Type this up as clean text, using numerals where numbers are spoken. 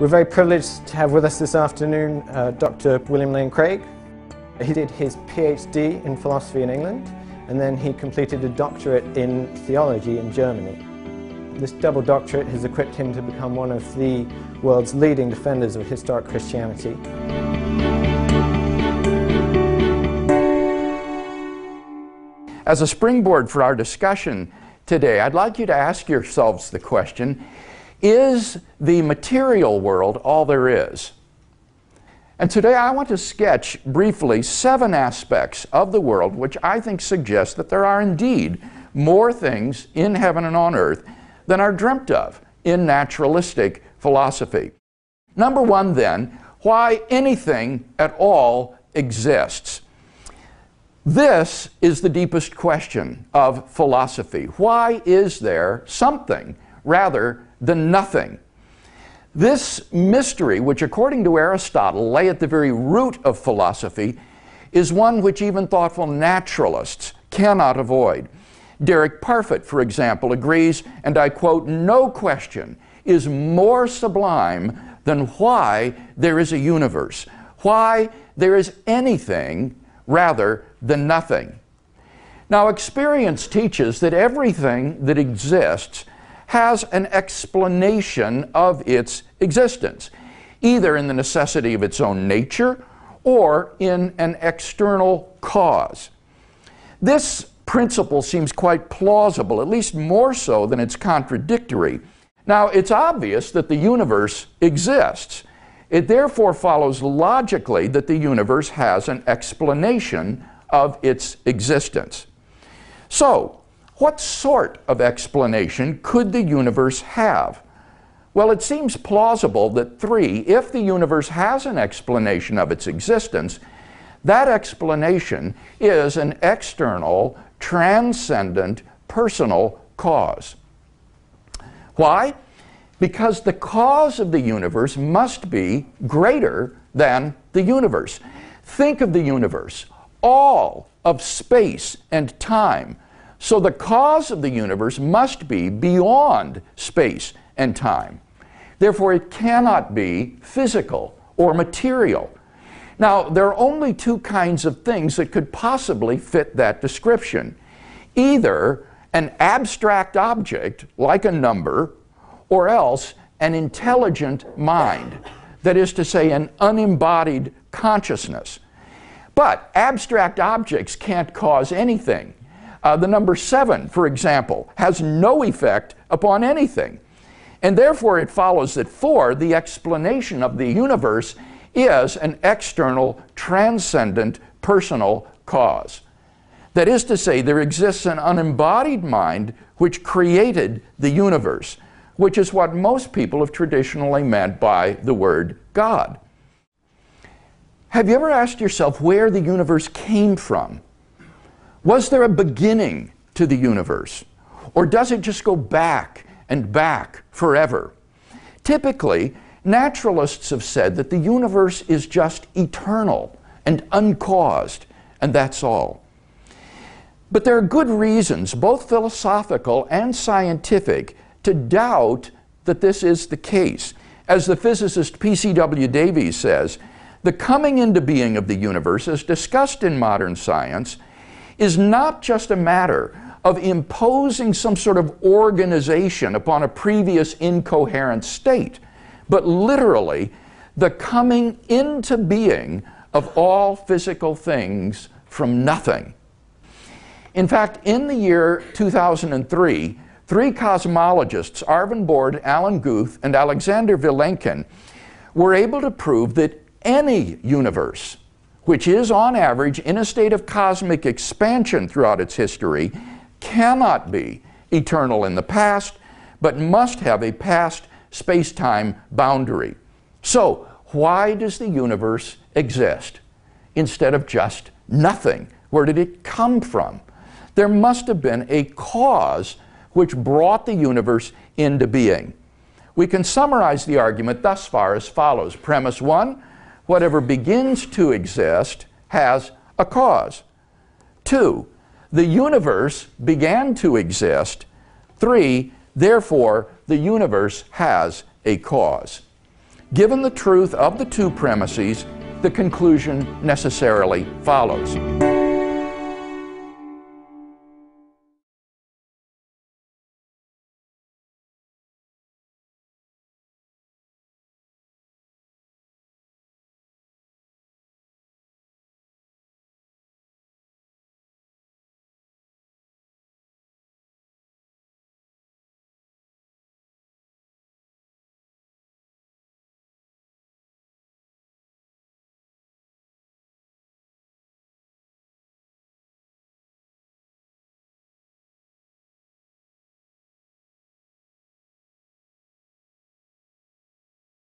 We're very privileged to have with us this afternoon Dr. William Lane Craig. He did his PhD in philosophy in England, and then he completed a doctorate in theology in Germany. This double doctorate has equipped him to become one of the world's leading defenders of historic Christianity. As a springboard for our discussion today, I'd like you to ask yourselves the question, is the material world all there is? And today I want to sketch briefly 7 aspects of the world which I think suggest that there are indeed more things in heaven and on earth than are dreamt of in naturalistic philosophy. Number 1 then, why anything at all exists. This is the deepest question of philosophy. Why is there something rather than nothing? This mystery, which according to Aristotle lay at the very root of philosophy, is one which even thoughtful naturalists cannot avoid. Derek Parfit, for example, agrees, and I quote, "No question is more sublime than why there is a universe, why there is anything rather than nothing." Now, experience teaches that everything that exists has an explanation of its existence, either in the necessity of its own nature or in an external cause. This principle seems quite plausible, at least more so than it's contradictory. Now, it's obvious that the universe exists. It therefore follows logically that the universe has an explanation of its existence. So, what sort of explanation could the universe have? Well, it seems plausible that 3, if the universe has an explanation of its existence, that explanation is an external, transcendent, personal cause. Why? Because the cause of the universe must be greater than the universe. Think of the universe, all of space and time. So the cause of the universe must be beyond space and time. Therefore, it cannot be physical or material. Now, there are only 2 kinds of things that could possibly fit that description. Either an abstract object, like a number, or else an intelligent mind, that is to say, an unembodied consciousness. But abstract objects can't cause anything. The number 7, for example, has no effect upon anything. And therefore it follows that 4, the explanation of the universe is an external, transcendent, personal cause. That is to say, there exists an unembodied mind which created the universe, which is what most people have traditionally meant by the word God. Have you ever asked yourself where the universe came from? Was there a beginning to the universe? Or does it just go back and back forever? Typically, naturalists have said that the universe is just eternal and uncaused, and that's all. But there are good reasons, both philosophical and scientific, to doubt that this is the case. As the physicist P.C.W. Davies says, the coming into being of the universe, as discussed in modern science, is not just a matter of imposing some sort of organization upon a previous incoherent state, but literally the coming into being of all physical things from nothing. In fact, in the year 2003, 3 cosmologists, Arvin Bord, Alan Guth, and Alexander Vilenkin, were able to prove that any universe, which is on average in a state of cosmic expansion throughout its history, cannot be eternal in the past, but must have a past space-time boundary. So, why does the universe exist instead of just nothing? Where did it come from? There must have been a cause which brought the universe into being. We can summarize the argument thus far as follows. Premise 1, whatever begins to exist has a cause. 2, the universe began to exist. 3, therefore, the universe has a cause. Given the truth of the two premises, the conclusion necessarily follows.